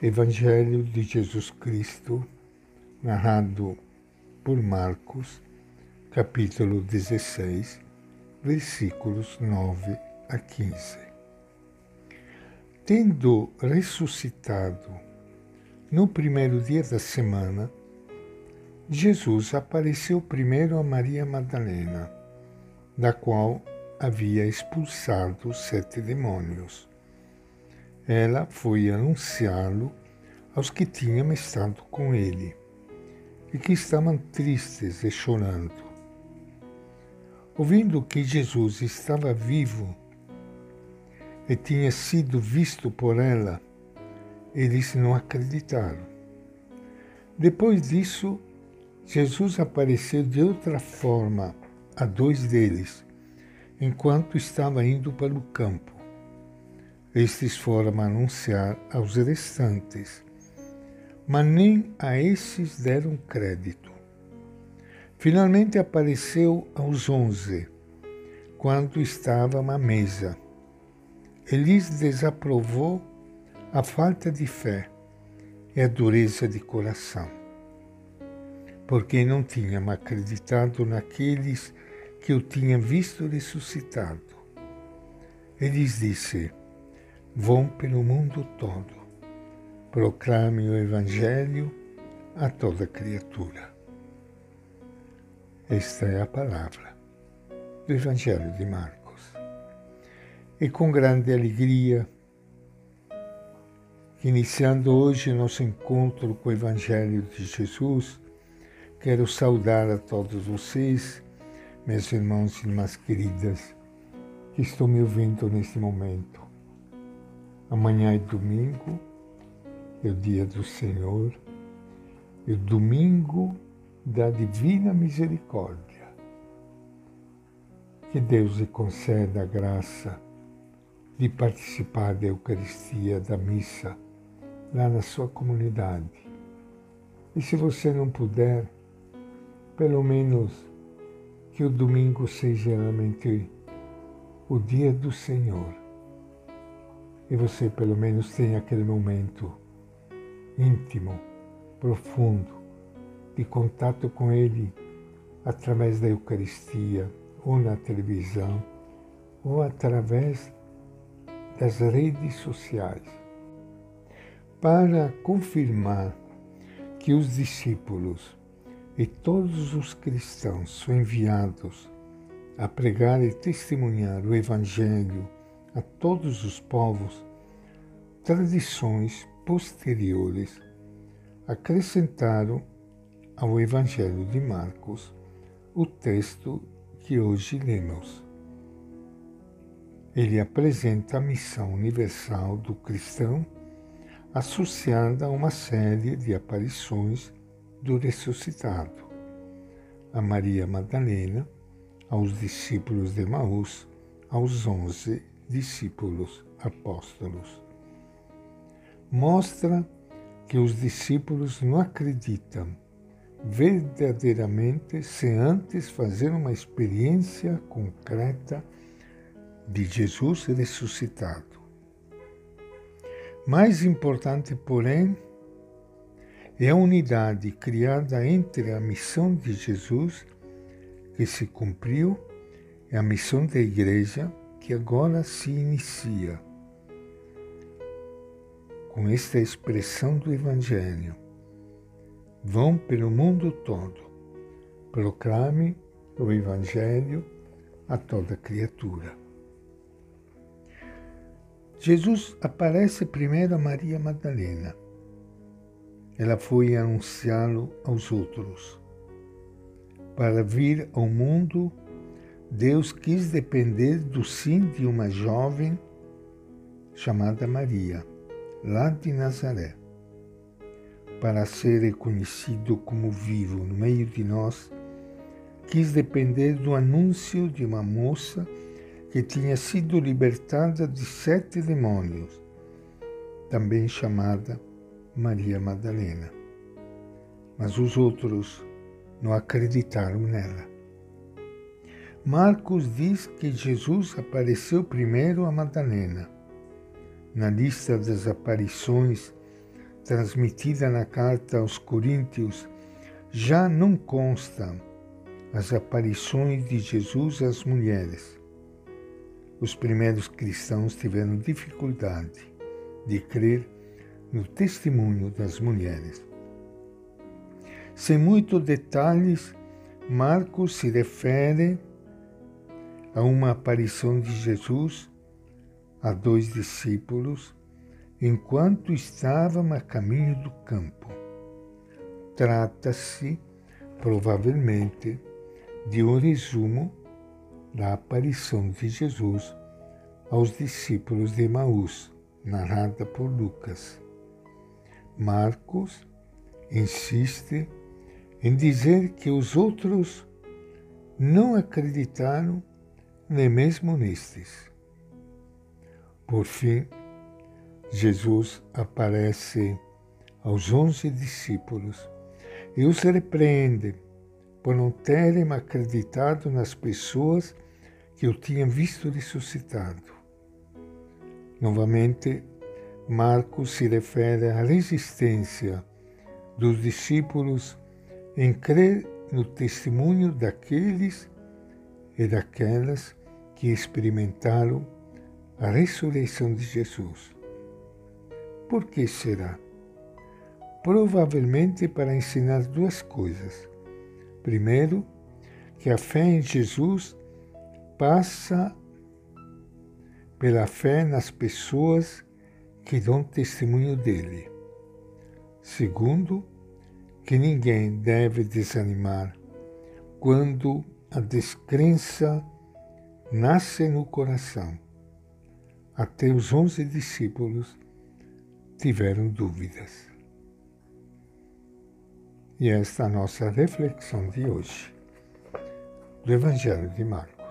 Evangelho de Jesus Cristo, narrado por Marcos, capítulo 16, versículos 9 a 15. Tendo ressuscitado no primeiro dia da semana, Jesus apareceu primeiro a Maria Madalena, da qual havia expulsado 7 demônios. Ela foi anunciá-lo aos que tinham estado com ele e que estavam tristes e chorando. Ouvindo que Jesus estava vivo e tinha sido visto por ela, eles não acreditaram. Depois disso, Jesus apareceu de outra forma a 2 deles, enquanto estava indo para o campo. Estes foram anunciar aos restantes, mas nem a esses deram crédito. Finalmente apareceu aos 11, quando estavam à mesa. E lhes desaprovou a falta de fé e a dureza de coração, porque não tinham acreditado naqueles que o tinham visto ressuscitado. E lhes disse: vão pelo mundo todo, proclamem o Evangelho a toda criatura. Esta é a palavra do Evangelho de Marcos. E com grande alegria, iniciando hoje nosso encontro com o Evangelho de Jesus, quero saudar a todos vocês, meus irmãos e irmãs queridas, que estão me ouvindo neste momento. Amanhã é domingo, é o dia do Senhor, é o domingo da Divina Misericórdia. Que Deus lhe conceda a graça de participar da Eucaristia, da missa, lá na sua comunidade. E se você não puder, pelo menos que o domingo seja realmente o dia do Senhor. E você pelo menos tenha aquele momento íntimo, profundo, de contato com Ele através da Eucaristia, ou na televisão, ou através das redes sociais, para confirmar que os discípulos e todos os cristãos são enviados a pregar e testemunhar o Evangelho a todos os povos. Tradições posteriores acrescentaram ao Evangelho de Marcos o texto que hoje lemos. Ele apresenta a missão universal do cristão associada a uma série de aparições do ressuscitado, a Maria Madalena, aos discípulos de Emaús, aos 11 discípulos apóstolos. Mostra que os discípulos não acreditam verdadeiramente sem antes fazer uma experiência concreta de Jesus ressuscitado. Mais importante, porém, é a unidade criada entre a missão de Jesus, que se cumpriu, e a missão da Igreja, que agora se inicia. Com esta expressão do Evangelho: vão pelo mundo todo, proclame o Evangelho a toda criatura. Jesus aparece primeiro a Maria Madalena. Ela foi anunciá-lo aos outros. Para vir ao mundo, Deus quis depender do sim de uma jovem chamada Maria, lá de Nazaré. Para ser reconhecido como vivo no meio de nós, quis depender do anúncio de uma moça que tinha sido libertada de 7 demônios, também chamada Maria Madalena. Mas os outros não acreditaram nela. Marcos diz que Jesus apareceu primeiro a Madalena. Na lista das aparições transmitida na carta aos Coríntios, já não constam as aparições de Jesus às mulheres. Os primeiros cristãos tiveram dificuldade de crer no testemunho das mulheres. Sem muitos detalhes, Marcos se refere a uma aparição de Jesus a 2 discípulos enquanto estavam a caminho do campo. Trata-se, provavelmente, de um resumo da aparição de Jesus aos discípulos de Emaús, narrada por Lucas. Marcos insiste em dizer que os outros não acreditaram nem mesmo nestes. Por fim, Jesus aparece aos 11 discípulos e os repreende por não terem acreditado nas pessoas que o tinham visto ressuscitado. Novamente, Marcos se refere à resistência dos discípulos em crer no testemunho daqueles e daquelas que experimentaram a ressurreição de Jesus. Por que será? Provavelmente para ensinar 2 coisas. Primeiro, que a fé em Jesus passa pela fé nas pessoas que dão testemunho dele. Segundo, que ninguém deve desanimar quando a descrença nasce no coração. Até os 11 discípulos tiveram dúvidas. E esta é a nossa reflexão de hoje, do Evangelho de Marcos.